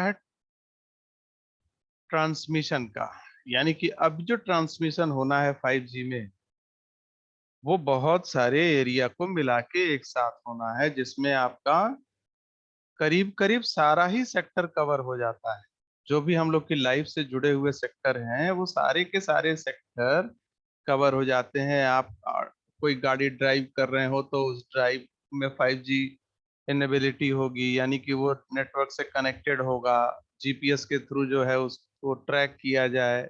है ट्रांसमिशन का, यानी कि अब जो ट्रांसमिशन होना है 5G में, वो बहुत सारे एरिया को मिला के एक साथ होना है, जिसमें आपका करीब करीब सारा ही सेक्टर कवर हो जाता है। जो भी हम लोग की लाइफ से जुड़े हुए सेक्टर हैं, वो सारे के सारे सेक्टर कवर हो जाते हैं। आप कोई गाड़ी ड्राइव कर रहे हो तो उस ड्राइव में 5G इनेबिलिटी होगी, यानी कि वो नेटवर्क से कनेक्टेड होगा। जीपीएस के थ्रू जो है उसको ट्रैक किया जाए।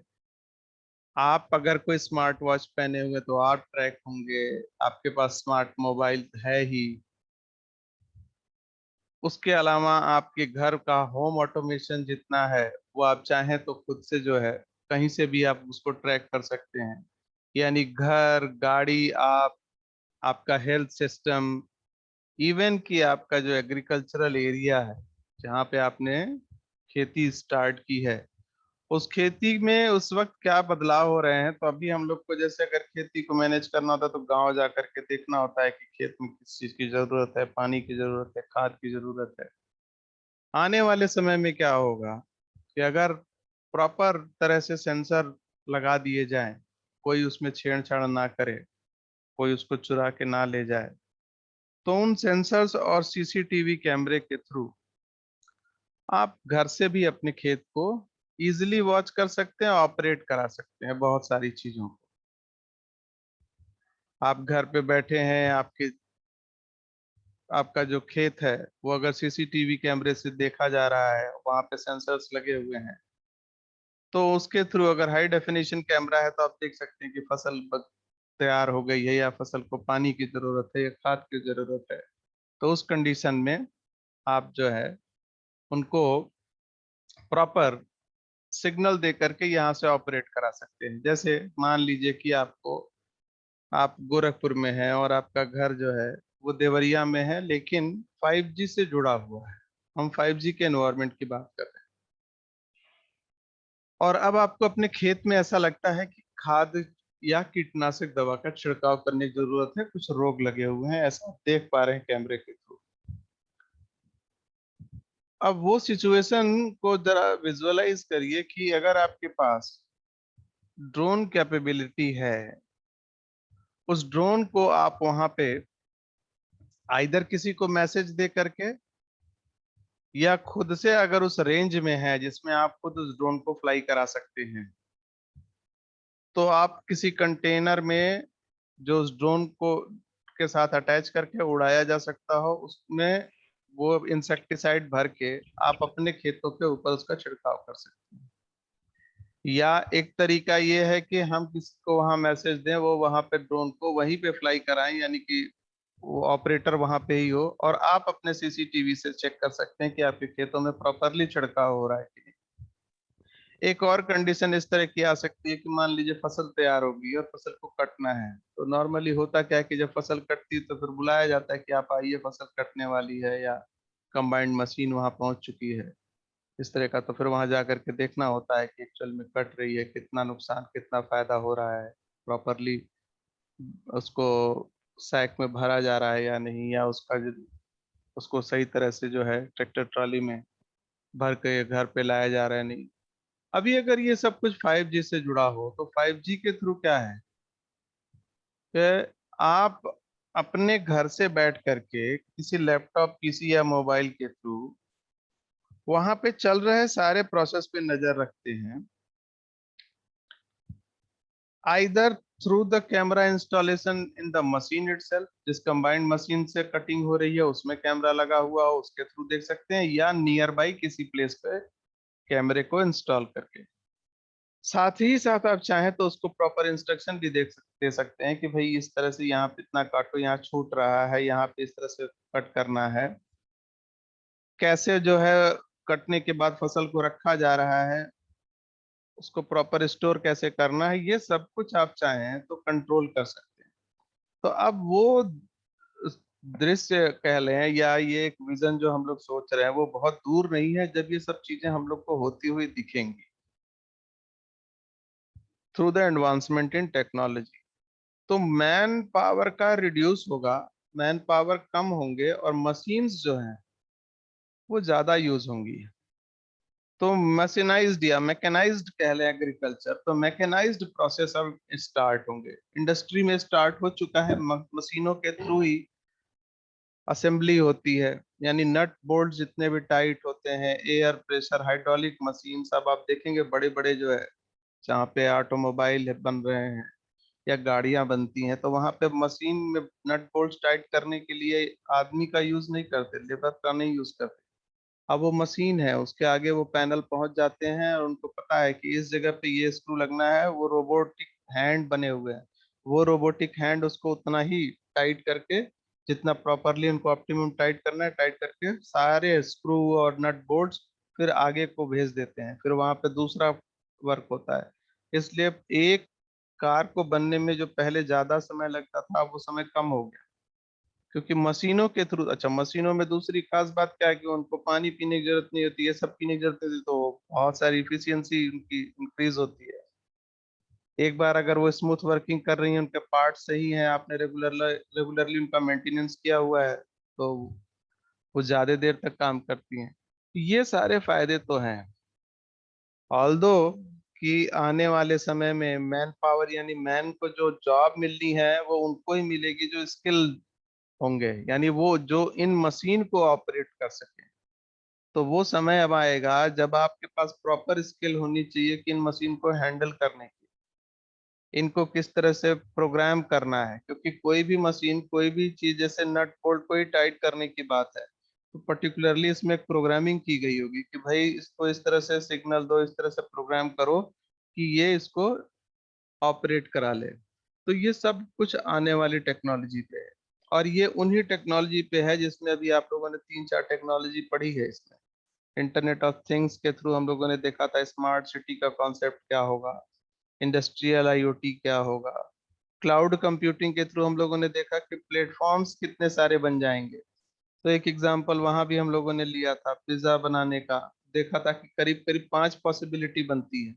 आप अगर कोई स्मार्ट वॉच पहने हुए तो आप ट्रैक होंगे, आपके पास स्मार्ट मोबाइल है ही। उसके अलावा आपके घर का होम ऑटोमेशन जितना है, वो आप चाहें तो खुद से जो है कहीं से भी आप उसको ट्रैक कर सकते हैं। यानी घर, गाड़ी, आपका हेल्थ सिस्टम, इवन कि आपका जो एग्रीकल्चरल एरिया है जहाँ पे आपने खेती स्टार्ट की है, उस खेती में उस वक्त क्या बदलाव हो रहे हैं। तो अभी हम लोग को जैसे अगर खेती को मैनेज करना होता है तो गांव जा करके देखना होता है कि खेत में किस चीज की जरूरत है, पानी की जरूरत है, खाद की जरूरत है। आने वाले समय में क्या होगा कि अगर प्रॉपर तरह से सेंसर लगा दिए जाएं, कोई उसमें छेड़छाड़ ना करे, कोई उसको चुरा के ना ले जाए, तो उन सेंसर्स और सीसीटीवी कैमरे के थ्रू आप घर से भी अपने खेत को इजीली वॉच कर सकते हैं, ऑपरेट करा सकते हैं बहुत सारी चीजों को। आप घर पे बैठे हैं, आपका जो खेत है वो अगर सीसीटीवी कैमरे से देखा जा रहा है, वहां पे सेंसर्स लगे हुए हैं, तो उसके थ्रू अगर हाई डेफिनेशन कैमरा है तो आप देख सकते हैं कि तैयार हो गई है, या फसल को पानी की जरूरत है या खाद की जरूरत है। तो उस कंडीशन में आप जो है उनको प्रॉपर सिग्नल दे करके यहाँ से ऑपरेट करा सकते हैं। जैसे मान लीजिए कि आप गोरखपुर में हैं और आपका घर जो है वो देवरिया में है, लेकिन 5G से जुड़ा हुआ है। हम 5G के एनवायरनमेंट की बात कर रहे हैं। और अब आपको अपने खेत में ऐसा लगता है कि खाद या कीटनाशक दवा का छिड़काव करने की जरूरत है, कुछ रोग लगे हुए हैं, ऐसा आप देख पा रहे हैं कैमरे के थ्रू। अब वो सिचुएशन को जरा विजुअलाइज करिए कि अगर आपके पास ड्रोन कैपेबिलिटी है, उस ड्रोन को आप वहां पे आइदर किसी को मैसेज दे करके, या खुद से अगर उस रेंज में है जिसमें आप खुद उस ड्रोन को फ्लाई करा सकते हैं, तो आप किसी कंटेनर में जो उस ड्रोन को के साथ अटैच करके उड़ाया जा सकता हो, उसमें वो इंसेक्टिसाइड भर के आप अपने खेतों के ऊपर उसका छिड़काव कर सकते हैं। या एक तरीका ये है कि हम किसी को वहां मैसेज दें, वो वहां पे ड्रोन को वहीं पे फ्लाई कराएं, यानी कि वो ऑपरेटर वहां पे ही हो, और आप अपने सीसीटीवी से चेक कर सकते हैं कि आपके खेतों में प्रॉपरली छिड़काव हो रहा है कि नहीं। एक और कंडीशन इस तरह की आ सकती है कि मान लीजिए फसल तैयार होगी और फसल को कटना है, तो नॉर्मली होता क्या है कि जब फसल कटती है तो फिर बुलाया जाता है कि आप आइए, फसल कटने वाली है, या कंबाइंड मशीन वहां पहुंच चुकी है, इस तरह का। तो फिर वहां जा करके देखना होता है कि एक्चुअल में कट रही है, कितना नुकसान कितना फायदा हो रहा है, प्रॉपरली उसको सैक में भरा जा रहा है या नहीं, या उसको सही तरह से जो है ट्रैक्टर ट्रॉली में भर के घर पे लाया जा रहा है नहीं। अभी अगर ये सब कुछ 5G से जुड़ा हो, तो 5G के थ्रू क्या है कि आप अपने घर से बैठ करके किसी लैपटॉप, पीसी या मोबाइल के थ्रू वहां पे चल रहे सारे प्रोसेस पे नजर रखते हैं। Either through the camera installation in the machine itself, जिस कंबाइंड मशीन से कटिंग हो रही है उसमें कैमरा लगा हुआ हो, उसके थ्रू देख सकते हैं, या नियर बाई किसी प्लेस पे कैमरे को इंस्टॉल करके। साथ ही साथ आप चाहें तो उसको प्रॉपर इंस्ट्रक्शन भी दे सकते हैं कि भाई इस तरह से यहाँ पे इतना काटो, यहाँ छूट रहा है, यहाँ पे इस तरह से कट करना है, कैसे जो है कटने के बाद फसल को रखा जा रहा है, उसको प्रॉपर स्टोर कैसे करना है, ये सब कुछ आप चाहें तो कंट्रोल कर सकते हैं। तो अब वो दृश्य कह लें, या ये एक विजन जो हम लोग सोच रहे हैं, वो बहुत दूर नहीं है जब ये सब चीजें हम लोग को होती हुई दिखेंगी through the advancement in technology. तो मैन पावर का रिड्यूस होगा, मैन पावर कम होंगे, और मशीन्स जो हैं वो ज्यादा यूज होंगी। तो मशीनाइज्ड या मैकेनाइज्ड कह लें एग्रीकल्चर, तो मैकेनाइज्ड प्रोसेस अब स्टार्ट होंगे, इंडस्ट्री में स्टार्ट हो चुका है, मशीनों के थ्रू ही असेंबली होती है। यानी नट बोल्ट जितने भी टाइट होते हैं, एयर प्रेशर, हाइड्रोलिक मशीन, सब आप देखेंगे बड़े बड़े जो है, जहाँ पे ऑटोमोबाइल बन रहे हैं या गाड़ियां बनती हैं, तो वहां पे मशीन में नट बोल्ट टाइट करने के लिए आदमी का यूज नहीं करते, लेबर का नहीं यूज करते। अब वो मशीन है, उसके आगे वो पैनल पहुंच जाते हैं और उनको पता है कि इस जगह पे ये स्क्रू लगना है, वो रोबोटिक हैंड बने हुए हैं, वो रोबोटिक हैंड उसको उतना ही टाइट करके, जितना प्रॉपरली उनको ऑप्टिमम टाइट करना है, टाइट करके सारे स्क्रू और नट बोल्ट्स फिर आगे को भेज देते हैं, फिर वहां पे दूसरा वर्क होता है। इसलिए एक कार को बनने में जो पहले ज्यादा समय लगता था, अब वो समय कम हो गया, क्योंकि मशीनों के थ्रू। अच्छा, मशीनों में दूसरी खास बात क्या है कि उनको पानी पीने की जरूरत नहीं होती है, सब पीने की जरूरत नहीं होती, तो बहुत सारी इफिशियंसी उनकी इंक्रीज होती है। एक बार अगर वो स्मूथ वर्किंग कर रही है, उनके पार्ट सही हैं, आपने रेगुलरली उनका मेंटेनेंस किया हुआ है, तो वो ज्यादा देर तक काम करती हैं। ये सारे फायदे तो हैं। ऑल्दो कि आने वाले समय में मैन पावर यानी मैन को जो जॉब मिलनी है वो उनको ही मिलेगी जो स्किल होंगे, यानी वो जो इन मशीन को ऑपरेट कर सके। तो वो समय अब आएगा जब आपके पास प्रॉपर स्किल होनी चाहिए कि इन मशीन को हैंडल करने की, इनको किस तरह से प्रोग्राम करना है, क्योंकि कोई भी मशीन, कोई भी चीज, जैसे नट बोल्ट को ही टाइट करने की बात है, तो पर्टिकुलरली इसमें एक प्रोग्रामिंग की गई होगी कि भाई इसको इस तरह से सिग्नल दो, इस तरह से प्रोग्राम करो कि ये इसको ऑपरेट करा ले। तो ये सब कुछ आने वाली टेक्नोलॉजी पे है, और ये उन्हीं टेक्नोलॉजी पे है जिसमें अभी आप लोगों ने तीन चार टेक्नोलॉजी पढ़ी है इसमें। इंटरनेट ऑफ थिंग्स के थ्रू हम लोगों ने देखा था स्मार्ट सिटी का कॉन्सेप्ट क्या होगा, इंडस्ट्रियल आईओटी क्या होगा, क्लाउड कंप्यूटिंग के थ्रू हम लोगों ने देखा कि प्लेटफॉर्म्स कितने सारे बन जाएंगे। तो एक एग्जांपल वहां भी हम लोगों ने लिया था पिज्जा बनाने का, देखा था कि करीब करीब 5 पॉसिबिलिटी बनती है।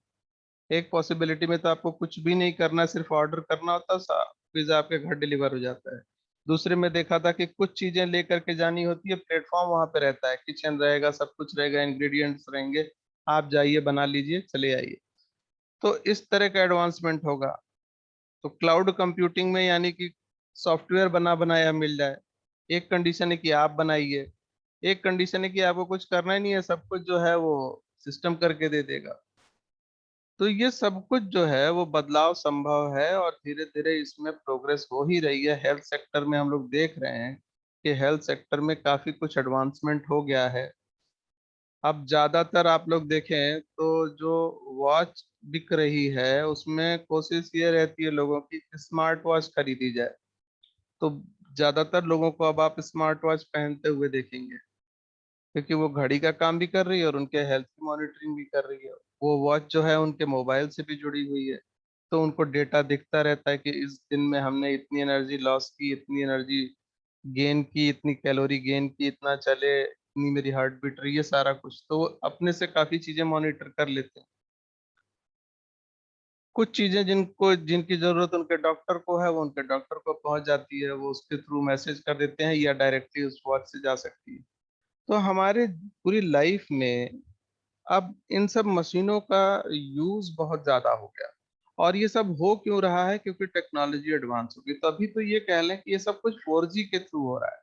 एक पॉसिबिलिटी में तो आपको कुछ भी नहीं करना, सिर्फ ऑर्डर करना होता है, पिज्जा आपके घर डिलीवर हो जाता है। दूसरे में देखा था कि कुछ चीजें लेकर के जानी होती है, प्लेटफॉर्म वहां पे रहता है, किचन रहेगा, सब कुछ रहेगा, इंग्रेडिएंट्स रहेंगे, आप जाइए बना लीजिए चले आइए। तो इस तरह का एडवांसमेंट होगा। तो क्लाउड कंप्यूटिंग में यानी कि सॉफ्टवेयर बना बनाया मिल जाए। एक कंडीशन है कि आप बनाइए, एक कंडीशन है कि आपको कुछ करना ही नहीं है, सब कुछ जो है वो सिस्टम करके दे देगा। तो ये सब कुछ जो है वो बदलाव संभव है, और धीरे धीरे इसमें प्रोग्रेस हो ही रही है। हेल्थ सेक्टर में हम लोग देख रहे हैं कि हेल्थ सेक्टर में काफी कुछ एडवांसमेंट हो गया है। अब ज्यादातर आप लोग देखें तो जो वॉच बिक रही है उसमें कोशिश ये रहती है लोगों की स्मार्ट वॉच खरीदी जाए। तो ज्यादातर लोगों को अब आप स्मार्ट वॉच पहनते हुए देखेंगे, क्योंकि वो घड़ी का काम भी कर रही है और उनके हेल्थ की मॉनिटरिंग भी कर रही है। वो वॉच जो है उनके मोबाइल से भी जुड़ी हुई है, तो उनको डेटा दिखता रहता है कि इस दिन में हमने इतनी एनर्जी लॉस की, इतनी एनर्जी गेन की, इतनी कैलोरी गेन की, इतना चले, इतनी मेरी हार्ट बीट रही है, सारा कुछ तो वो अपने से काफी चीजें मॉनिटर कर लेते हैं। कुछ चीजें जिनको जिनकी जरूरत उनके डॉक्टर को है, वो उनके डॉक्टर को पहुंच जाती है, वो उसके थ्रू मैसेज कर देते हैं, या डायरेक्टली उस वॉच से जा सकती है। तो हमारे पूरी लाइफ में अब इन सब मशीनों का यूज बहुत ज्यादा हो गया। और ये सब हो क्यों रहा है? क्योंकि टेक्नोलॉजी एडवांस होगी। तो अभी तो ये कह लें कि ये सब कुछ 4G के थ्रू हो रहा है।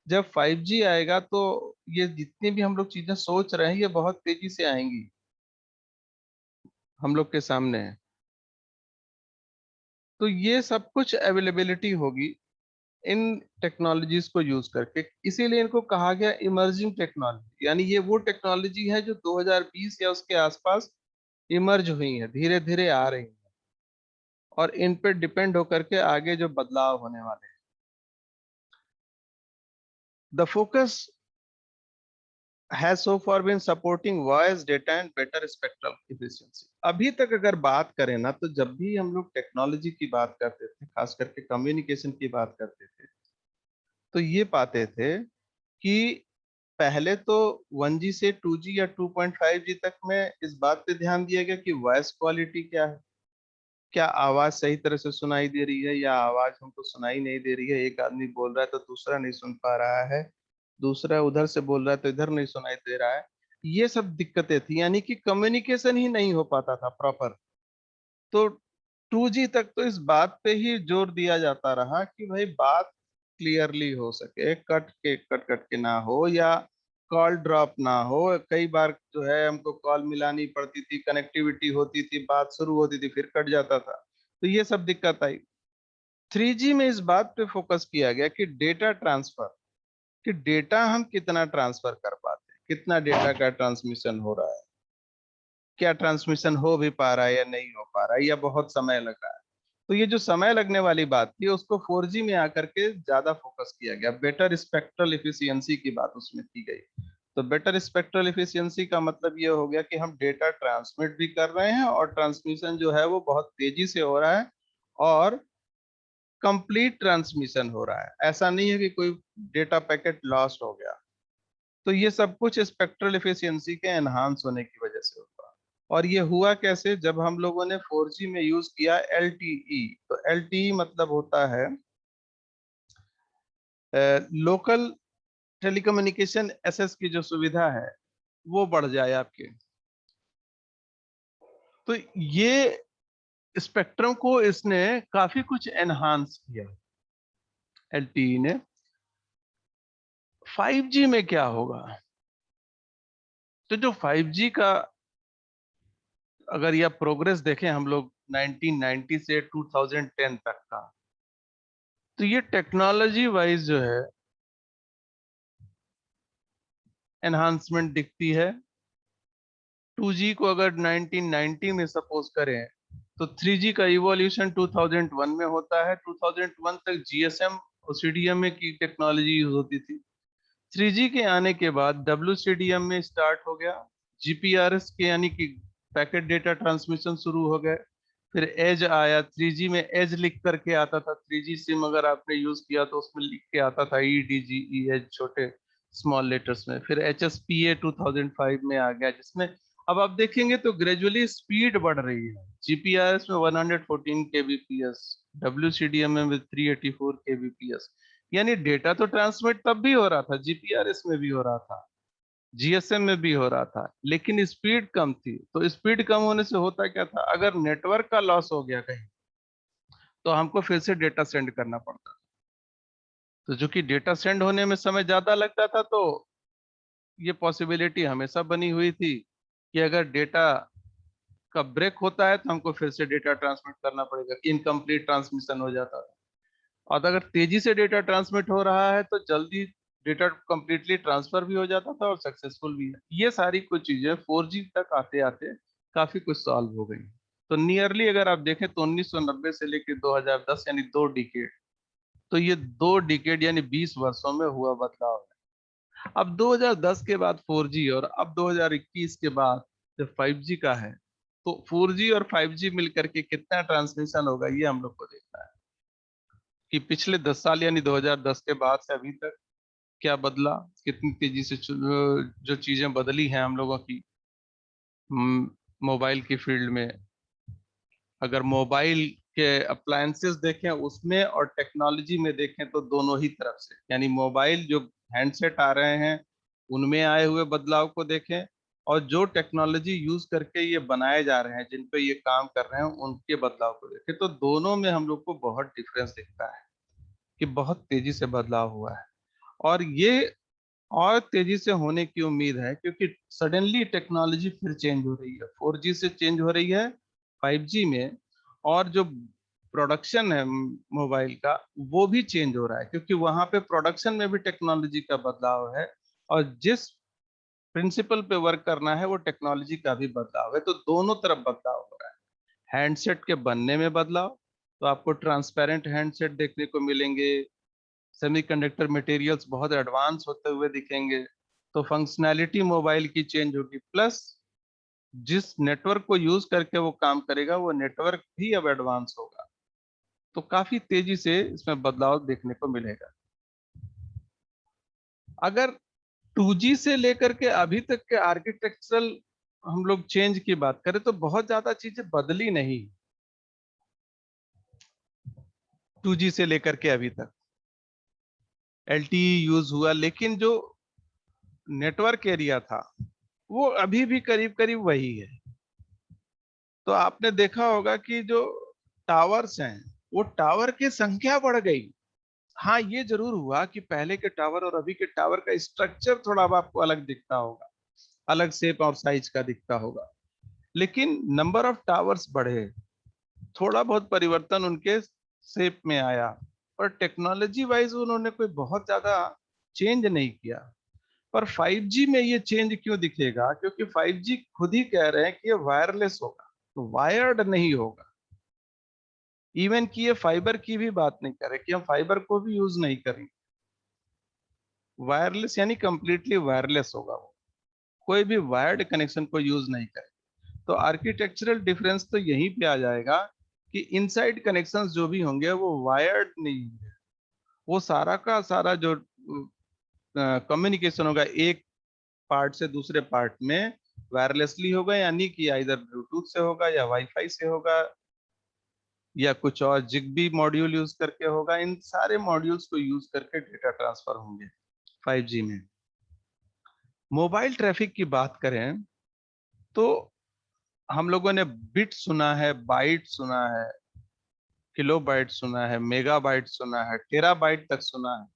जब 5G आएगा तो ये जितनी भी हम लोग चीजें सोच रहे हैं ये बहुत तेजी से आएंगी हम लोग के सामने। तो ये सब कुछ अवेलेबिलिटी होगी इन टेक्नोलॉजीज को यूज करके। इसीलिए इनको कहा गया इमर्जिंग टेक्नोलॉजी, यानी ये वो टेक्नोलॉजी है जो 2020 या उसके आसपास इमर्ज हुई है, धीरे धीरे आ रही है, और इन पे डिपेंड होकर के आगे जो बदलाव होने वाले हैं। The focus has so far been supporting voice data and better spectral efficiency. अभी तक अगर बात करें ना, तो जब भी हम लोग टेक्नोलॉजी की बात करते थे, खास करके कम्युनिकेशन की बात करते थे, तो ये पाते थे कि पहले तो 1G से 2G या 2.5G तक में इस बात पे ध्यान दिया गया कि वॉइस क्वालिटी क्या है, क्या आवाज सही तरह से सुनाई दे रही है, या आवाज हमको सुनाई नहीं दे रही है, एक आदमी बोल रहा है तो दूसरा नहीं सुन पा रहा है, दूसरा उधर से बोल रहा है तो इधर नहीं सुनाई दे रहा है। ये सब दिक्कतें थी, यानी कि कम्युनिकेशन ही नहीं हो पाता था प्रॉपर। तो 2G तक तो इस बात पे ही जोर दिया जाता रहा कि भाई बात क्लियरली हो सके, कट कट के ना हो, या कॉल ड्रॉप ना हो। कई बार जो है हमको कॉल मिलानी पड़ती थी, कनेक्टिविटी होती थी, बात शुरू होती थी, फिर कट जाता था। तो ये सब दिक्कत आई। 3G में इस बात पे फोकस किया गया कि डेटा ट्रांसफर, कि डेटा हम कितना ट्रांसफर कर पाते हैं, कितना डेटा का ट्रांसमिशन हो रहा है, क्या ट्रांसमिशन हो भी पा रहा है या नहीं हो पा रहा है, या बहुत समय लग रहा है। तो ये जो समय लगने वाली बात थी, उसको 4G में आकर के ज्यादा फोकस किया गया। बेटर स्पेक्ट्रल इफिशियंसी की बात उसमें की गई। तो बेटर स्पेक्ट्रल इफिशियंसी का मतलब ये हो गया कि हम डेटा ट्रांसमिट भी कर रहे हैं और ट्रांसमिशन जो है वो बहुत तेजी से हो रहा है, और कंप्लीट ट्रांसमिशन हो रहा है। ऐसा नहीं है कि कोई डेटा पैकेट लॉस्ट हो गया। तो ये सब कुछ स्पेक्ट्रल एफिशिएंसी के एनहांस होने की वजह से होगा। और ये हुआ कैसे, जब हम लोगों ने 4G में यूज किया LTE। तो LTE मतलब होता है लोकल टेलीकम्युनिकेशन एक्सेस की जो सुविधा है वो बढ़ जाए आपके। तो ये स्पेक्ट्रम को इसने काफी कुछ एनहांस किया LTE ने। 5G में क्या होगा? तो जो 5G का अगर यह प्रोग्रेस देखें हम लोग 1990 से 2010 तक का, तो ये टेक्नोलॉजी वाइज जो है एनहांसमेंट दिखती है। 2G को अगर 1990 में सपोज करें, तो 3G का इवोल्यूशन 2001 में होता है। 2001 तक GSM और CDMA की टेक्नोलॉजी यूज होती थी। 3G के आने के बाद WCDM में स्टार्ट हो गया। GPRS के यानी कि पैकेट डेटा ट्रांसमिशन शुरू हो गए। फिर एज आया, 3G में एज लिख करके आता था। 3G सिम अगर आपने यूज किया तो उसमें लिख के आता था EDGE एज, छोटे स्मॉल लेटर्स में। फिर HSPA 2005 में आ गया, जिसमें अब आप देखेंगे तो ग्रेजुअली स्पीड बढ़ रही है। GPRS में 114 kbps, WCDM में 384 kbps। यानी डेटा तो ट्रांसमिट तब भी हो रहा था, GPRS में भी हो रहा था, GSM में भी हो रहा था, लेकिन स्पीड कम थी। तो स्पीड कम होने से होता क्या था, अगर नेटवर्क का लॉस हो गया कहीं, तो हमको फिर से डेटा सेंड करना पड़ता था। तो जो कि डेटा सेंड होने में समय ज्यादा लगता था, तो ये पॉसिबिलिटी हमेशा बनी हुई थी कि अगर डेटा का ब्रेक होता है तो हमको फिर से डेटा ट्रांसमिट करना पड़ेगा, कि इनकम्प्लीट ट्रांसमिशन हो जाता था। और अगर तेजी से डेटा ट्रांसमिट हो रहा है तो जल्दी डेटा कंप्लीटली ट्रांसफर भी हो जाता था और सक्सेसफुल भी है। ये सारी कुछ चीजें 4G तक आते आते काफी कुछ सॉल्व हो गई। तो नियरली अगर आप देखें तो 1990 से लेकर 2010 यानी 2 डिकेड, तो ये 2 डिकेड यानी 20 वर्षों में हुआ बदलाव है। अब 2010 के बाद 4G और अब 2021 के बाद जब 5G का है, तो 4G और 5G मिलकर के कितना ट्रांसमिशन होगा ये हम लोग को देखना है, कि पिछले 10 साल यानी 2010 के बाद से अभी तक क्या बदला, कितनी तेजी से जो चीजें बदली हैं हम लोगों की मोबाइल की फील्ड में। अगर मोबाइल के अप्लायंसेस देखें उसमें और टेक्नोलॉजी में देखें तो दोनों ही तरफ से, यानी मोबाइल जो हैंडसेट आ रहे हैं उनमें आए हुए बदलाव को देखें, और जो टेक्नोलॉजी यूज करके ये बनाए जा रहे हैं, जिन पे ये काम कर रहे हैं, उनके बदलाव को देखें, तो दोनों में हम लोग को बहुत डिफरेंस दिखता है कि बहुत तेजी से बदलाव हुआ है। और ये और तेजी से होने की उम्मीद है, क्योंकि सडनली टेक्नोलॉजी फिर चेंज हो रही है। 4G से चेंज हो रही है 5G में, और जो प्रोडक्शन है मोबाइल का वो भी चेंज हो रहा है, क्योंकि वहां पे प्रोडक्शन में भी टेक्नोलॉजी का बदलाव है। और जिस प्रिंसिपल पे वर्क करना है वो टेक्नोलॉजी का भी बदलाव है। तो दोनों तरफ बदलाव हो रहा है। हैंडसेट के बनने में बदलाव, तो आपको ट्रांसपेरेंट हैंडसेट देखने को मिलेंगे, सेमीकंडक्टर मटेरियल्स बहुत एडवांस होते हुए दिखेंगे। तो फंक्शनैलिटी मोबाइल की चेंज होगी, प्लस जिस नेटवर्क को यूज करके वो काम करेगा वो नेटवर्क भी अब एडवांस होगा। तो काफी तेजी से इसमें बदलाव देखने को मिलेगा। अगर 2G से लेकर के अभी तक के आर्किटेक्चरल हम लोग चेंज की बात करें तो बहुत ज्यादा चीजें बदली नहीं। 2G से लेकर के अभी तक LTE यूज हुआ, लेकिन जो नेटवर्क एरिया था वो अभी भी करीब करीब वही है। तो आपने देखा होगा कि जो टावर्स हैं, वो टावर की संख्या बढ़ गई। हाँ, ये जरूर हुआ कि पहले के टावर और अभी के टावर का स्ट्रक्चर थोड़ा अब आपको अलग दिखता होगा, अलग शेप और साइज का दिखता होगा, लेकिन नंबर ऑफ टावर्स बढ़े, थोड़ा बहुत परिवर्तन उनके शेप में आया, पर टेक्नोलॉजी वाइज उन्होंने कोई बहुत ज्यादा चेंज नहीं किया। पर 5G में ये चेंज क्यों दिखेगा? क्योंकि 5G खुद ही कह रहे हैं कि ये वायरलेस होगा, तो वायर्ड नहीं होगा। इवन कि ये फाइबर की भी बात नहीं कर रहे कि हम फाइबर को भी यूज नहीं करेंगे। वायरलेस यानी कंप्लीटली वायरलेस होगा वो, कोई भी वायर्ड कनेक्शन को यूज नहीं करेगा। तो आर्किटेक्चरल डिफरेंस तो यहीं पे आ जाएगा कि इनसाइड कनेक्शंस जो भी होंगे वो वायर्ड नहीं होंगे, वो सारा का सारा जो कम्युनिकेशन होगा एक पार्ट से दूसरे पार्ट में वायरलेसली होगा, यानी कि इधर ब्लूटूथ से होगा या वाईफाई से होगा या कुछ और जिगबी मॉड्यूल यूज करके होगा। इन सारे मॉड्यूल्स को यूज करके डेटा ट्रांसफर होंगे 5G में। मोबाइल ट्रैफिक की बात करें तो हम लोगों ने बिट सुना है, बाइट सुना है, किलोबाइट सुना है, मेगाबाइट सुना है, टेराबाइट तक सुना है।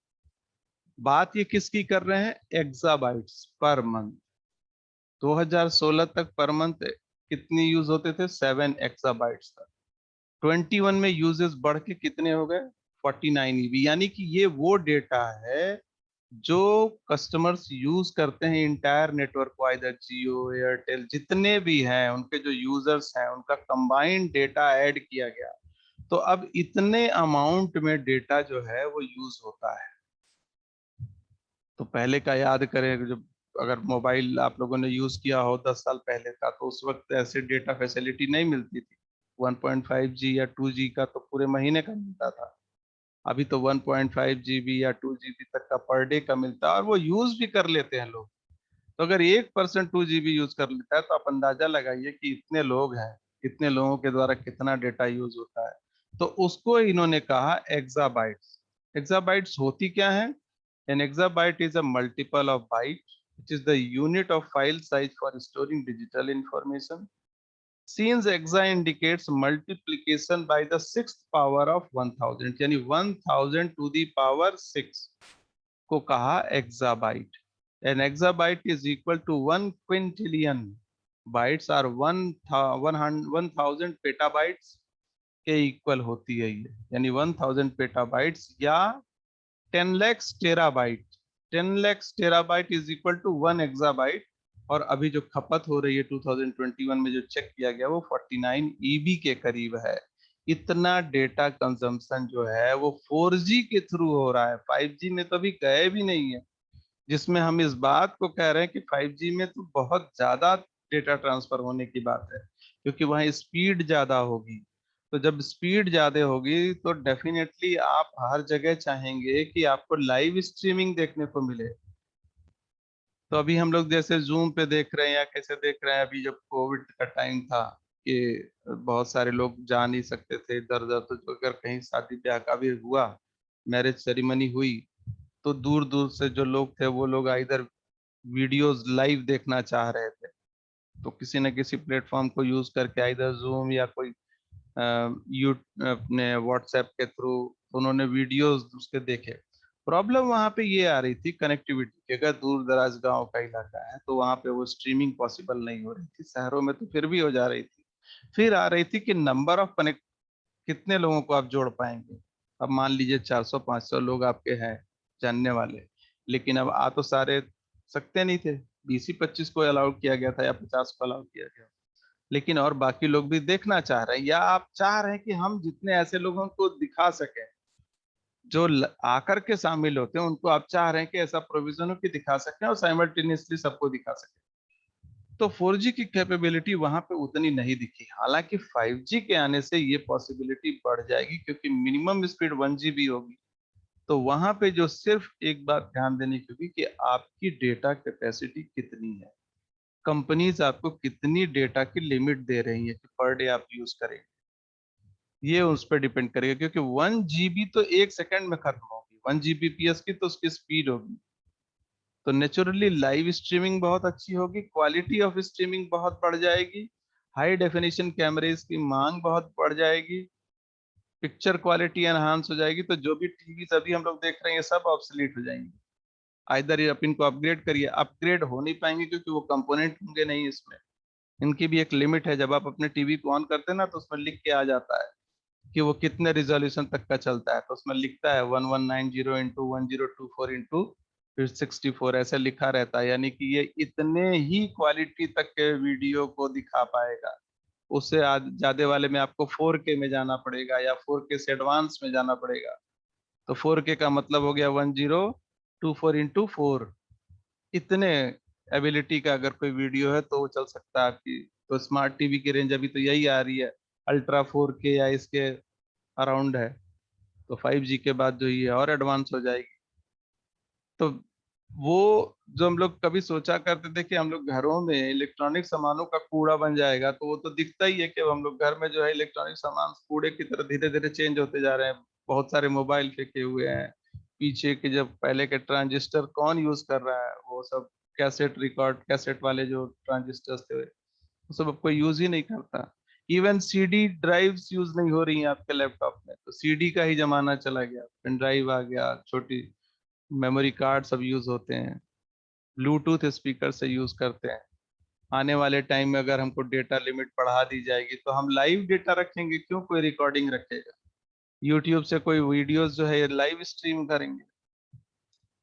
बात ये किसकी कर रहे हैं? Exabytes per month. 2016 तक पर मंथ कितनी यूज होते थे? 7 एक्साबाइट्स तक। 21 में यूजेस बढ़ के कितने हो गए? 49 EB। यानी कि ये वो डेटा है जो कस्टमर्स यूज करते हैं इंटायर नेटवर्क को, आइदर जियो, एयरटेल, जितने भी हैं उनके जो यूजर्स हैं उनका कंबाइंड डेटा ऐड किया गया। तो अब इतने अमाउंट में डेटा जो है वो यूज होता है। तो पहले का याद करें, जब अगर मोबाइल आप लोगों ने यूज किया हो 10 साल पहले का, तो उस वक्त ऐसे डेटा फैसिलिटी नहीं मिलती थी। 1.5G या 2G का तो पूरे महीने का मिलता था। अभी तो 1.5 GB या 2 GB तक का पर डे का मिलता है, और वो यूज भी कर लेते हैं लोग। तो अगर 1% 2 GB यूज कर लेता है तो आप अंदाजा लगाइए कि इतने लोग हैं, इतने लोगों के द्वारा कितना डेटा यूज होता है। तो उसको इन्होंने कहा एक्साबाइट्स। एक्साबाइट्स होती क्या है? An exabyte is a multiple of byte, which is the unit of file size for storing digital information. Since exa indicates multiplication by the sixth power of 1000, यानी 1000 to the power 6 को कहा exabyte. An exabyte is equal to 1 quintillion bytes or 1000 petabytes के equal होती है ये, यानी 1000 petabytes या 10 lakhs terabyte. 10 lakhs terabyte is equal to 1 exabyte. और अभी जो खपत हो रही है 2021 में जो चेक किया गया वो 49 EB के करीब है। इतना डेटा कंजम्पशन जो है वो 4G के थ्रू हो रहा है, 5G में तो अभी गए भी नहीं है। जिसमें हम इस बात को कह रहे हैं कि 5G में तो बहुत ज्यादा डेटा ट्रांसफर होने की बात है, क्योंकि वहाँ स्पीड ज्यादा होगी। तो जब स्पीड ज्यादा होगी तो डेफिनेटली आप हर जगह चाहेंगे कि आपको लाइव स्ट्रीमिंग देखने को मिले। तो अभी हम लोग जैसे जूम पे देख रहे हैं या कैसे देख रहे हैं, अभी जब कोविड का टाइम था कि बहुत सारे लोग जा नहीं सकते थे इधर उधर, तो अगर कहीं शादी ब्याह का भी हुआ, मैरिज सेरेमनी हुई, तो दूर दूर से जो लोग थे वो लोग इधर वीडियोस लाइव देखना चाह रहे थे। तो किसी न किसी प्लेटफॉर्म को यूज करके इधर जूम या कोई यू अपने व्हाट्सएप के थ्रू उन्होंने वीडियोस उसके देखे। प्रॉब्लम वहां पे ये आ रही थी कनेक्टिविटी की, अगर दूर दराज गांव का इलाका है तो वहां पे वो स्ट्रीमिंग पॉसिबल नहीं हो रही थी। शहरों में तो फिर भी हो जा रही थी। फिर आ रही थी कि नंबर ऑफ कनेक्ट, कितने लोगों को आप जोड़ पाएंगे। अब मान लीजिए 400-500 लोग आपके हैं जानने वाले, लेकिन अब आ तो सारे सकते नहीं थे। 20 ही 25 को अलाउ किया गया था या 50 को अलाउ किया गया, लेकिन और बाकी लोग भी देखना चाह रहे हैं, या आप चाह रहे हैं कि हम जितने ऐसे लोगों को दिखा सकें जो आकर के शामिल होते हैं, उनको आप चाह रहे हैं कि ऐसा प्रोविजन हो कि दिखा सकें और साइमल्टेनियसली सबको दिखा सकें। तो 4G की कैपेबिलिटी वहां पे उतनी नहीं दिखी। हालांकि 5G के आने से ये पॉसिबिलिटी बढ़ जाएगी, क्योंकि मिनिमम स्पीड 1 GB होगी। तो वहां पे जो सिर्फ एक बात ध्यान देने की होगी कि आपकी डेटा कैपेसिटी कितनी है, कंपनीज आपको कितनी डेटा की लिमिट दे रही है कि पर डे आप यूज करेंगे। ये उस पर डिपेंड करेगा, क्योंकि 1 GB तो 1 सेकंड में खत्म होगी, 1 Gbps की तो उसकी स्पीड होगी। तो नेचुरली लाइव स्ट्रीमिंग बहुत अच्छी होगी, क्वालिटी ऑफ स्ट्रीमिंग बहुत बढ़ जाएगी, हाई डेफिनेशन कैमरेज की मांग बहुत बढ़ जाएगी, पिक्चर क्वालिटी एनहांस हो जाएगी। तो जो भी टीवी अभी हम लोग देख रहे हैं ये सब ऑब्सलीट हो जाएंगे। आइदर आप इनको अपग्रेड करिए, अपग्रेड हो नहीं पाएंगे क्योंकि वो कंपोनेंट होंगे नहीं इसमें। इनकी भी एक लिमिट है, जब आप अपने टीवी को ऑन करते हैं ना तो उसमें लिख के आ जाता है कि वो कितने रिजोल्यूशन तक का चलता है। तो उसमें लिखता है 1190x1024 फिर 64 ऐसे लिखा रहता है, यानी कि ये इतने ही क्वालिटी तक के वीडियो को दिखा पाएगा। उससे ज्यादा वाले में आपको 4K में जाना पड़ेगा या 4K से एडवांस में जाना पड़ेगा। तो 4K का मतलब हो गया 1024x4, इतने एबिलिटी का अगर कोई वीडियो है तो वो चल सकता है आपकी। तो स्मार्ट टीवी की रेंज अभी तो यही आ रही है, अल्ट्रा 4K या इसके अराउंड है। तो 5G के बाद जो ये और एडवांस हो जाएगी। तो वो जो हम लोग कभी सोचा करते थे कि हम लोग घरों में इलेक्ट्रॉनिक सामानों का कूड़ा बन जाएगा, तो वो तो दिखता ही है कि अब हम लोग घर में जो है इलेक्ट्रॉनिक सामान कूड़े की तरह धीरे धीरे चेंज होते जा रहे हैं। बहुत सारे मोबाइल फेंके हुए हैं, पीछे के जब पहले के ट्रांजिस्टर कौन यूज कर रहा है, वो सब कैसेट रिकॉर्ड कैसेट वाले जो ट्रांजिस्टर्स थे वो सब अब कोई यूज ही नहीं करता। इवन सीडी ड्राइव्स यूज नहीं हो रही हैं आपके लैपटॉप में, तो सीडी का ही जमाना चला गया, पेन ड्राइव आ गया, छोटी मेमोरी कार्ड सब यूज होते हैं, ब्लूटूथ स्पीकर से यूज करते हैं। आने वाले टाइम में अगर हमको डेटा लिमिट बढ़ा दी जाएगी तो हम लाइव डेटा रखेंगे, क्यों कोई रिकॉर्डिंग रखेगा? यूट्यूब से कोई वीडियोस जो है लाइव स्ट्रीम करेंगे,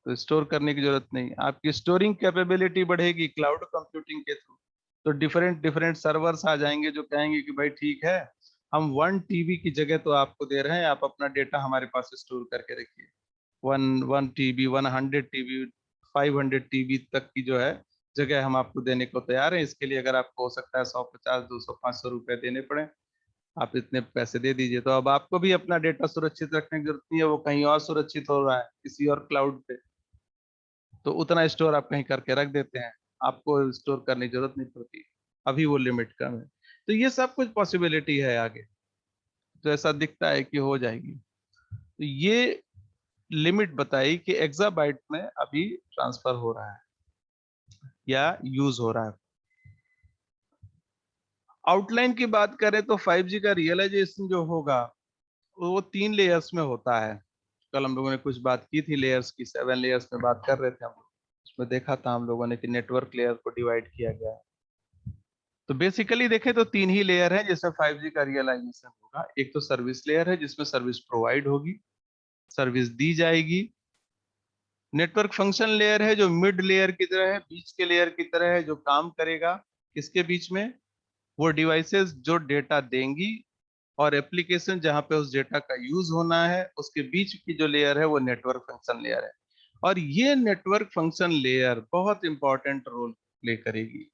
तो स्टोर करने की जरूरत नहीं। आपकी स्टोरिंग कैपेबिलिटी बढ़ेगी क्लाउड कंप्यूटिंग के थ्रू। तो डिफरेंट डिफरेंट सर्वर्स आ जाएंगे जो कहेंगे कि भाई ठीक है, हम 1 TB की जगह तो आपको दे रहे हैं, आप अपना डेटा हमारे पास स्टोर करके रखिए। 1 1 TB 100 TB 500 TB तक की जो है जगह हम आपको देने को तैयार हैं। इसके लिए अगर आपको हो सकता है 150 200 500 रुपए देने पड़े, आप इतने पैसे दे दीजिए। तो अब आपको भी अपना डेटा सुरक्षित रखने की जरूरत नहीं है, वो कहीं और सुरक्षित हो रहा है किसी और क्लाउड पे। तो उतना स्टोर आप कहीं करके रख देते हैं, आपको स्टोर करने की जरूरत नहीं पड़ती। अभी वो लिमिट कम है। तो ये सब कुछ पॉसिबिलिटी है आगे, तो ऐसा दिखता है कि हो जाएगी। तो ये लिमिट बताई कि एक्साबाइट में अभी ट्रांसफर हो रहा है या यूज हो रहा है। आउटलाइन की बात करें तो 5G का रियलाइजेशन जो होगा वो 3 लेयर्स में होता है। कल हम लोगों ने कुछ बात की थी लेयर्स की, 7 लेयर्स में बात कर रहे थे हम लोग। उसमें देखा था हम लोगों ने कि नेटवर्क लेयर को डिवाइड किया गया है। तो बेसिकली देखें तो 3 ही लेयर है जिसमें 5G का रियलाइजेशन होगा। एक तो सर्विस लेयर है जिसमें सर्विस प्रोवाइड होगी, सर्विस दी जाएगी। नेटवर्क फंक्शन लेयर है जो मिड लेयर की तरह है, बीच के लेयर की तरह है, जो काम करेगा किसके बीच में, वो डिवाइसेस जो डेटा देंगी और एप्लीकेशन जहां पे उस डेटा का यूज होना है, उसके बीच की जो लेयर है वो नेटवर्क फंक्शन लेयर है। और ये नेटवर्क फंक्शन लेयर बहुत इंपॉर्टेंट रोल प्ले करेगी,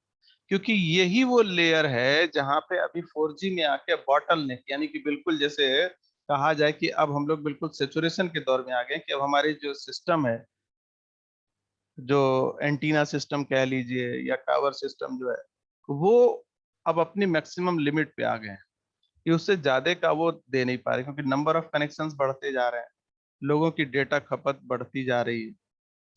क्योंकि यही वो लेयर है जहां पे अभी 4G में आके बॉटल नेक, यानी कि बिल्कुल जैसे कहा जाए कि अब हम लोग बिल्कुल सेचुरेशन के दौर में आ गए कि अब हमारे जो सिस्टम है, जो एंटीना सिस्टम कह लीजिए या टावर सिस्टम जो है, वो अब अपनी मैक्सिमम लिमिट पे आ गए हैं कि उससे ज्यादा का वो दे नहीं पा रहे, क्योंकि नंबर ऑफ कनेक्शंस बढ़ते जा रहे हैं, लोगों की डेटा खपत बढ़ती जा रही है।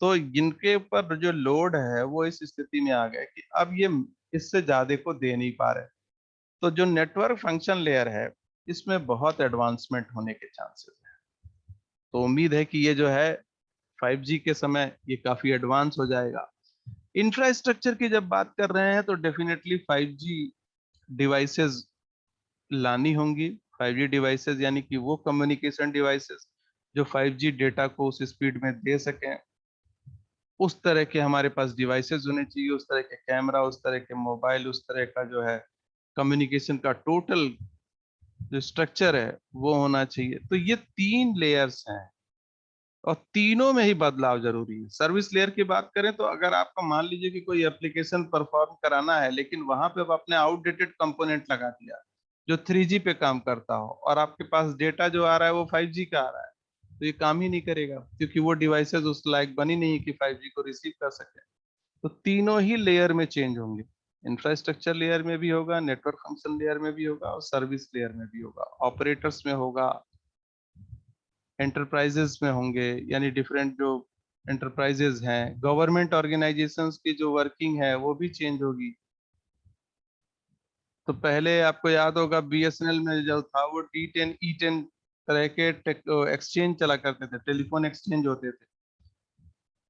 तो इनके ऊपर जो लोड है वो इस स्थिति में आ गए कि अब ये इससे ज्यादा को दे नहीं पा रहे। तो जो नेटवर्क फंक्शन लेयर है इसमें बहुत एडवांसमेंट होने के चांसेस है। तो उम्मीद है कि ये जो है 5G के समय ये काफी एडवांस हो जाएगा। इंफ्रास्ट्रक्चर की जब बात कर रहे हैं तो डेफिनेटली 5G डिवाइसेस लानी होंगी। 5G डिवाइसेस यानी कि वो कम्युनिकेशन डिवाइसेस जो 5G डेटा को उस स्पीड में दे सकें, उस तरह के हमारे पास डिवाइसेस होने चाहिए, उस तरह के कैमरा, उस तरह के मोबाइल, उस तरह का जो है कम्युनिकेशन का टोटल जो स्ट्रक्चर है वो होना चाहिए। तो ये 3 लेयर्स हैं और तीनों में ही बदलाव जरूरी है। सर्विस लेयर की बात करें तो अगर आपका मान लीजिए कि कोई एप्लीकेशन परफॉर्म कराना है, लेकिन वहां पे अब आपने आउटडेटेड कंपोनेंट लगा दिया जो 3G पे काम करता हो, और आपके पास डेटा जो आ रहा है वो 5G का आ रहा है, तो ये काम ही नहीं करेगा, क्योंकि वो डिवाइसेस उस लायक बनी नहीं कि 5G को रिसीव कर सके। तो तीनों ही लेयर में चेंज होंगे, इंफ्रास्ट्रक्चर लेयर में भी होगा, नेटवर्क फंक्शन लेयर में भी होगा और सर्विस लेयर में भी होगा, ऑपरेटर्स में होगा, एंटरप्राइजेस में होंगे, यानी डिफरेंट जो एंटरप्राइजेज हैं, गवर्नमेंट ऑर्गेनाइजेशंस की जो वर्किंग है वो भी चेंज होगी। तो पहले आपको याद होगा बीएसएनएल में जो था वो टी10 ई10 तरह के एक्सचेंज चला करते थे, टेलीफोन एक्सचेंज होते थे।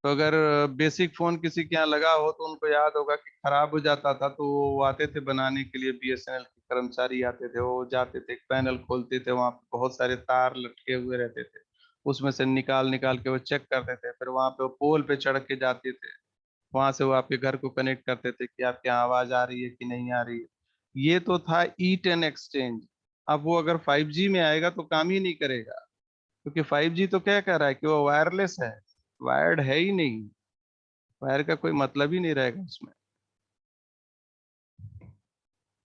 तो अगर बेसिक फोन किसी के यहाँ लगा हो तो उनको याद होगा कि खराब हो जाता था, तो वो आते थे बनाने के लिए, बीएसएनएल के कर्मचारी आते थे, वो जाते थे, एक पैनल खोलते थे, वहां पे बहुत सारे तार लटके हुए रहते थे, उसमें से निकाल निकाल के वो चेक करते थे, फिर वहां पे वो पोल पे चढ़ के जाते थे, वहां से वो आपके घर को कनेक्ट करते थे कि आपके यहाँ आवाज आ रही है कि नहीं आ रही है। ये तो था ई10 एक्सचेंज। अब वो अगर 5G में आएगा तो काम ही नहीं करेगा, क्योंकि 5G तो क्या कर रहा है कि वो वायरलेस है, वायर्ड है ही नहीं, वायर का कोई मतलब ही नहीं रहेगा उसमें।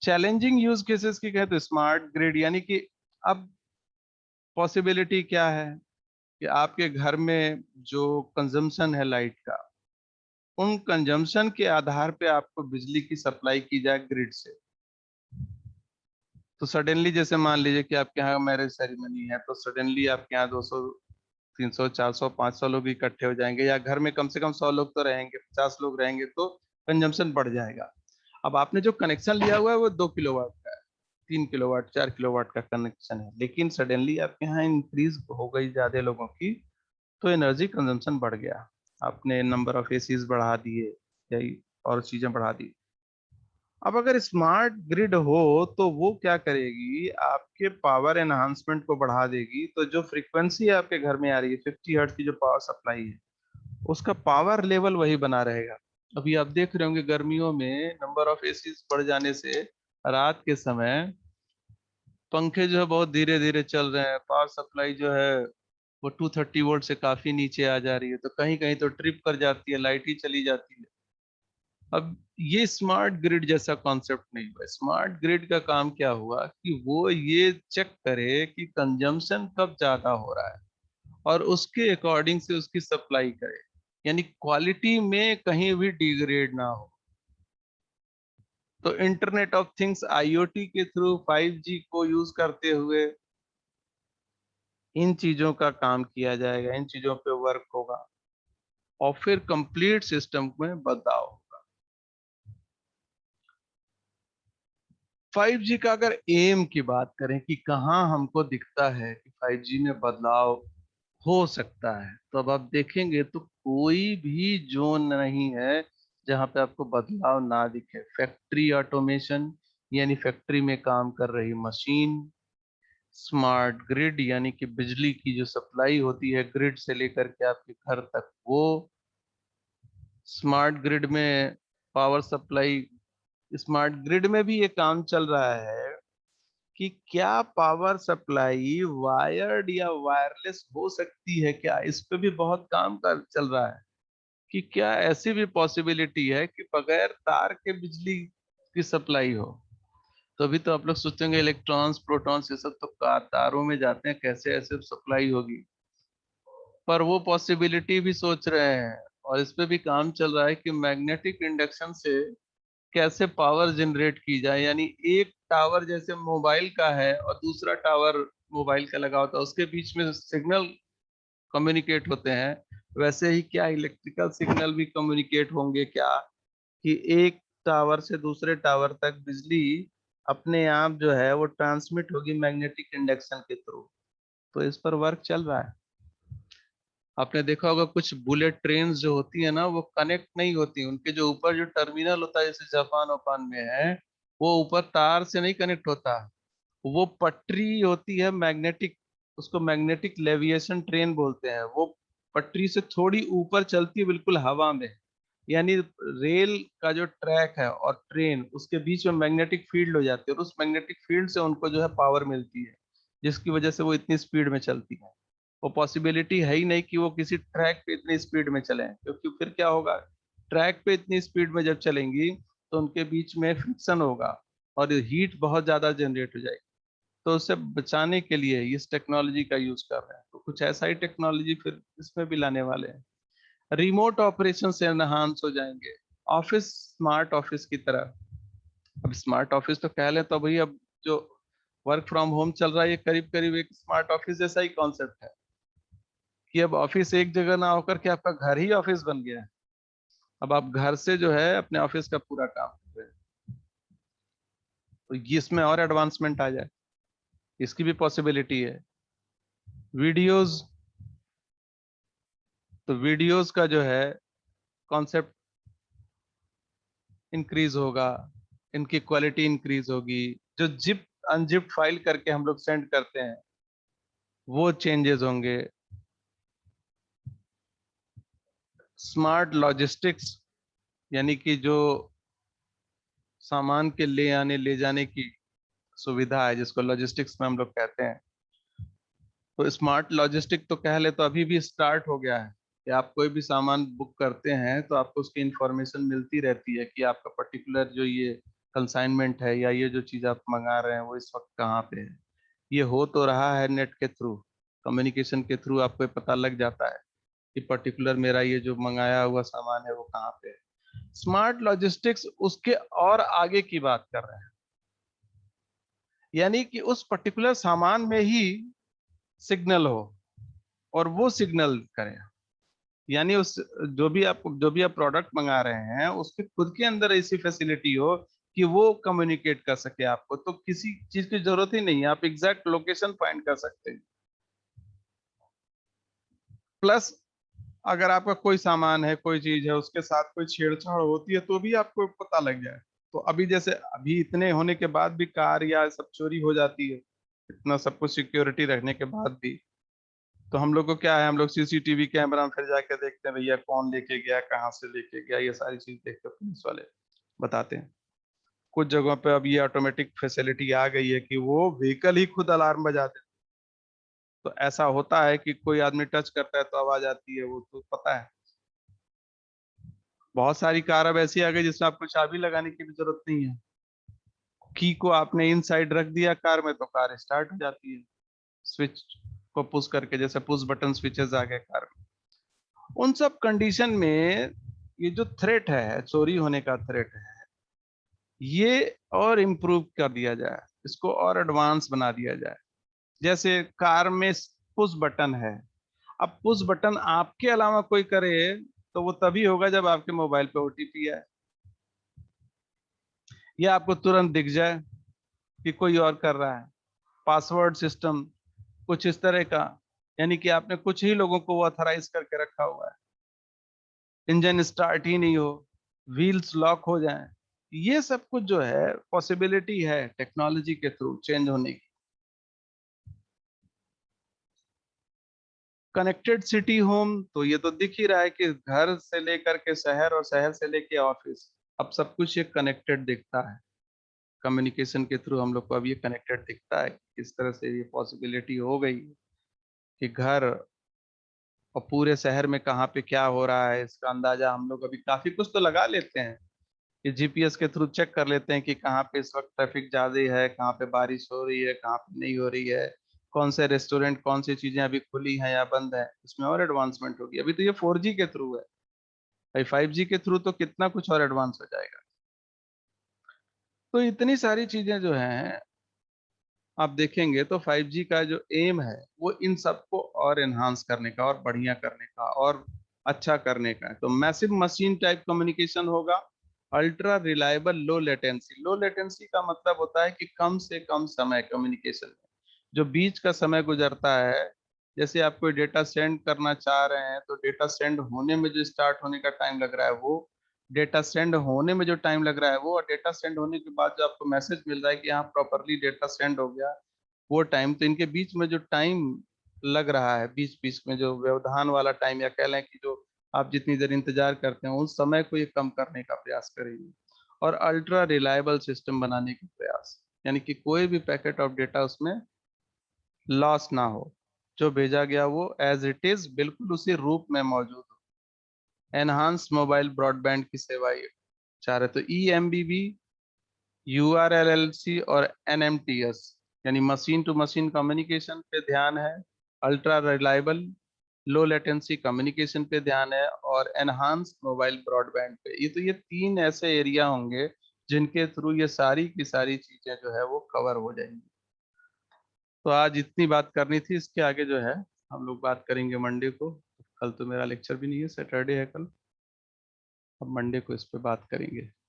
चैलेंजिंग यूज केसेस की कहे तो स्मार्ट ग्रिड, यानी कि अब पॉसिबिलिटी क्या है कि आपके घर में जो कंजम्पशन है लाइट का, उन कंजम्पशन के आधार पे आपको बिजली की सप्लाई की जाए ग्रिड से। तो सडनली जैसे मान लीजिए कि आपके यहाँ मैरिज सेरेमनी है, तो सडनली आपके यहाँ 200 300 400 500 लोग इकट्ठे हो जाएंगे, या घर में कम से कम 100 लोग तो रहेंगे, 50 लोग रहेंगे, तो कंजम्पशन बढ़ जाएगा। अब आपने जो कनेक्शन लिया हुआ है वो 2 किलोवाट का है, 3 किलोवाट 4 किलोवाट का कनेक्शन है, लेकिन सडनली आपके यहाँ इंक्रीज हो गई ज्यादा लोगों की, तो एनर्जी कंजम्पशन बढ़ गया, आपने नंबर ऑफ एसीज बढ़ा दिए, या और चीजें बढ़ा दी। अब अगर स्मार्ट ग्रिड हो तो वो क्या करेगी, आपके पावर एनहांसमेंट को बढ़ा देगी, तो जो फ्रीक्वेंसी आपके घर में आ रही है 50 हर्ट्ज की जो पावर सप्लाई है, उसका पावर लेवल वही बना रहेगा। अभी आप देख रहे होंगे गर्मियों में नंबर ऑफ एसीज बढ़ जाने से रात के समय पंखे जो है बहुत धीरे धीरे चल रहे हैं, पावर सप्लाई जो है वो 230 वोल्ट से काफी नीचे आ जा रही है, तो कहीं कहीं तो ट्रिप कर जाती है, लाइट ही चली जाती है। अब ये स्मार्ट ग्रिड जैसा कॉन्सेप्ट नहीं हुआ। स्मार्ट ग्रिड का काम क्या हुआ कि वो ये चेक करे कि कंजम्पशन कब ज्यादा हो रहा है, और उसके अकॉर्डिंग से उसकी सप्लाई करे, यानी क्वालिटी में कहीं भी डिग्रेड ना हो। तो इंटरनेट ऑफ थिंग्स आईओटी के थ्रू 5G को यूज करते हुए इन चीजों का काम किया जाएगा, इन चीजों पे वर्क होगा, और फिर कंप्लीट सिस्टम में बदलाव होगा। 5G का अगर एम की बात करें कि कहाँ हमको दिखता है कि 5G में बदलाव हो सकता है, तो अब आप देखेंगे तो कोई भी जोन नहीं है जहाँ पे आपको बदलाव ना दिखे। फैक्ट्री ऑटोमेशन, यानी फैक्ट्री में काम कर रही मशीन, स्मार्ट ग्रिड यानी कि बिजली की जो सप्लाई होती है ग्रिड से लेकर के आपके घर तक, वो स्मार्ट ग्रिड में पावर सप्लाई। स्मार्ट ग्रिड में भी ये काम चल रहा है कि क्या पावर सप्लाई वायर्ड या वायरलेस हो सकती है क्या, इस पे भी बहुत काम कर चल रहा है कि क्या ऐसी भी पॉसिबिलिटी है कि बगैर तार के बिजली की सप्लाई हो। तो अभी तो आप लोग सोचेंगे इलेक्ट्रॉन्स प्रोटॉन्स ये सब तो तारों में जाते हैं, कैसे ऐसे सप्लाई होगी, पर वो पॉसिबिलिटी भी सोच रहे हैं, और इस पे भी काम चल रहा है कि मैग्नेटिक इंडक्शन से कैसे पावर जनरेट की जाए। यानी एक टावर जैसे मोबाइल का है और दूसरा टावर मोबाइल का लगा होता है, उसके बीच में सिग्नल कम्युनिकेट होते हैं, वैसे ही क्या इलेक्ट्रिकल सिग्नल भी कम्युनिकेट होंगे क्या, कि एक टावर से दूसरे टावर तक बिजली अपने आप जो है वो ट्रांसमिट होगी मैग्नेटिक इंडक्शन के थ्रू। तो इस पर वर्क चल रहा है। आपने देखा होगा कुछ बुलेट ट्रेन जो होती है ना, वो कनेक्ट नहीं होती, उनके जो ऊपर जो टर्मिनल होता है जैसे जापान वापान में है, वो ऊपर तार से नहीं कनेक्ट होता, वो पटरी होती है मैग्नेटिक, उसको मैग्नेटिक लेविएशन ट्रेन बोलते हैं। वो पटरी से थोड़ी ऊपर चलती है बिल्कुल हवा में, यानी रेल का जो ट्रैक है और ट्रेन उसके बीच में मैग्नेटिक फील्ड हो जाती है, और उस मैग्नेटिक फील्ड से उनको जो है पावर मिलती है, जिसकी वजह से वो इतनी स्पीड में चलती है। वो पॉसिबिलिटी है ही नहीं कि वो किसी ट्रैक पे इतनी स्पीड में चले, क्योंकि फिर क्या होगा, ट्रैक पे इतनी स्पीड में जब चलेंगी तो उनके बीच में फ्रिक्शन होगा और हीट बहुत ज्यादा जनरेट हो जाएगी। तो उससे बचाने के लिए इस टेक्नोलॉजी का यूज कर रहे हैं, तो कुछ ऐसा ही टेक्नोलॉजी फिर इसमें भी लाने वाले हैं। रिमोट ऑपरेशन से एनहांस हो जाएंगे, ऑफिस स्मार्ट ऑफिस की तरह। अब स्मार्ट ऑफिस तो कह लें तो भाई, अब जो वर्क फ्रॉम होम चल रहा है ये करीब करीब एक स्मार्ट ऑफिस जैसा ही कॉन्सेप्ट है, कि अब ऑफिस एक जगह ना होकर के आपका घर ही ऑफिस बन गया है। अब आप घर से जो है अपने ऑफिस का पूरा काम कर रहे हैं। तो ये इसमें और एडवांसमेंट आ जाए, इसकी भी पॉसिबिलिटी है। वीडियोस, तो वीडियोस का जो है कॉन्सेप्ट इंक्रीज होगा, इनकी क्वालिटी इंक्रीज होगी। जो जिप अनजिप फाइल करके हम लोग सेंड करते हैं वो चेंजेस होंगे। स्मार्ट लॉजिस्टिक्स, यानी कि जो सामान के ले आने ले जाने की सुविधा है, जिसको लॉजिस्टिक्स में हम लोग कहते हैं, तो स्मार्ट लॉजिस्टिक तो कह ले तो अभी भी स्टार्ट हो गया है कि आप कोई भी सामान बुक करते हैं तो आपको उसकी इंफॉर्मेशन मिलती रहती है कि आपका पर्टिकुलर जो ये कंसाइनमेंट है या ये जो चीज़ आप मंगा रहे हैं वो इस वक्त कहाँ पे है। ये हो तो रहा है नेट के थ्रू, कम्युनिकेशन के थ्रू आपको पता लग जाता है कि पर्टिकुलर मेरा ये जो मंगाया हुआ सामान है वो कहाँ पे है। स्मार्ट लॉजिस्टिक्स उसके और आगे की बात कर रहे हैं, यानी कि उस पर्टिकुलर सामान में ही सिग्नल हो और वो सिग्नल करे, यानी उस जो भी आप प्रोडक्ट मंगा रहे हैं उसके खुद के अंदर ऐसी फैसिलिटी हो कि वो कम्युनिकेट कर सके आपको, तो किसी चीज की जरूरत ही नहीं है, आप एग्जैक्ट लोकेशन फाइंड कर सकते हैं। प्लस अगर आपका कोई सामान है, कोई चीज है, उसके साथ कोई छेड़छाड़ होती है तो भी आपको पता लग जाए। तो अभी जैसे अभी इतने होने के बाद भी कार या सब चोरी हो जाती है, इतना सब कुछ सिक्योरिटी रखने के बाद भी, तो हम लोग को क्या है, हम लोग सीसीटीवी कैमरा में फिर जाके देखते हैं भैया कौन लेके गया, कहाँ से लेके गया, ये सारी चीज देखते पुलिस वाले बताते हैं। कुछ जगहों पे अब ये ऑटोमेटिक फैसिलिटी आ गई है कि वो व्हीकल ही खुद अलार्म बजा दे। तो ऐसा होता है कि कोई आदमी टच करता है तो आवाज आती है, वो तो पता है। बहुत सारी कार अब ऐसी आ गई जिसमें आपको चाबी लगाने की भी जरूरत नहीं है, की को आपने इन साइड रख दिया कार में तो कार स्टार्ट हो जाती है, स्विच को पुश करके, जैसे पुश बटन स्विचेस आ गए कार में। उन सब कंडीशन में ये जो थ्रेट है, चोरी होने का थ्रेट है, ये और इम्प्रूव कर दिया जाए, इसको और एडवांस बना दिया जाए। जैसे कार में पुश बटन है, अब पुश बटन आपके अलावा कोई करे तो वो तभी होगा जब आपके मोबाइल पे ओटीपी है या आपको तुरंत दिख जाए कि कोई और कर रहा है। पासवर्ड सिस्टम कुछ इस तरह का, यानी कि आपने कुछ ही लोगों को वो ऑथराइज करके रखा हुआ है, इंजन स्टार्ट ही नहीं हो, व्हील्स लॉक हो जाएं, ये सब कुछ जो है पॉसिबिलिटी है टेक्नोलॉजी के थ्रू चेंज होने की। कनेक्टेड सिटी होम, तो ये तो दिख ही रहा है कि घर से लेकर के शहर और शहर से लेके ऑफिस, अब सब कुछ ये कनेक्टेड दिखता है। कम्युनिकेशन के थ्रू हम लोग को अब ये कनेक्टेड दिखता है, किस तरह से ये पॉसिबिलिटी हो गई कि घर और पूरे शहर में कहाँ पे क्या हो रहा है इसका अंदाजा हम लोग अभी काफी कुछ तो लगा लेते हैं कि जीपीएस के थ्रू चेक कर लेते हैं कि कहाँ पे इस वक्त ट्रैफिक ज्यादा है, कहाँ पे बारिश हो रही है, कहाँ पे नहीं हो रही है, कौन से रेस्टोरेंट, कौन सी चीजें अभी खुली हैं या बंद है। इसमें और एडवांसमेंट होगी, अभी तो ये 4G के थ्रू है भाई, 5G के थ्रू तो कितना कुछ और एडवांस हो जाएगा। तो इतनी सारी चीजें जो हैं आप देखेंगे तो 5G का जो एम है वो इन सबको और एनहांस करने का और बढ़िया करने का और अच्छा करने का है। तो मैसिव मशीन टाइप कम्युनिकेशन होगा, ultra reliable low latency. Low latency का मतलब होता है कि कम से कम समय कम्युनिकेशन में जो बीच का समय गुजरता है, जैसे आप कोई डेटा सेंड करना चाह रहे हैं तो डेटा सेंड होने में जो स्टार्ट होने का टाइम लग रहा है वो, डेटा सेंड होने में जो टाइम लग रहा है वो, और डेटा सेंड होने के बाद जो आपको मैसेज मिल रहा है कि हाँ प्रॉपरली डेटा सेंड हो गया, वो टाइम, तो इनके बीच में जो टाइम लग रहा है, बीच बीच में जो व्यवधान वाला टाइम, या कह लें कि जो आप जितनी देर इंतजार करते हैं उस समय को ये कम करने का प्रयास करेगी। और अल्ट्रा रिलायबल सिस्टम बनाने का प्रयास, यानी कि कोई भी पैकेट ऑफ डेटा उसमें लॉस ना हो, जो भेजा गया वो एज इट इज बिल्कुल उसी रूप में मौजूद हो। एनहांस मोबाइल ब्रॉडबैंड की सेवाएं चाह रहे तो EMBB, URLLC और NMTS, यानी मशीन टू मशीन कम्युनिकेशन पे ध्यान है, ultra reliable low latency communication पे ध्यान है, और एनहांस मोबाइल ब्रॉडबैंड पे। ये तो ये तीन ऐसे एरिया होंगे जिनके थ्रू ये सारी की सारी चीजें जो है वो कवर हो जाएंगी। तो आज इतनी बात करनी थी, इसके आगे जो है हम लोग बात करेंगे मंडे को। कल तो मेरा लेक्चर भी नहीं है, सैटरडे है कल। अब मंडे को इस पे बात करेंगे।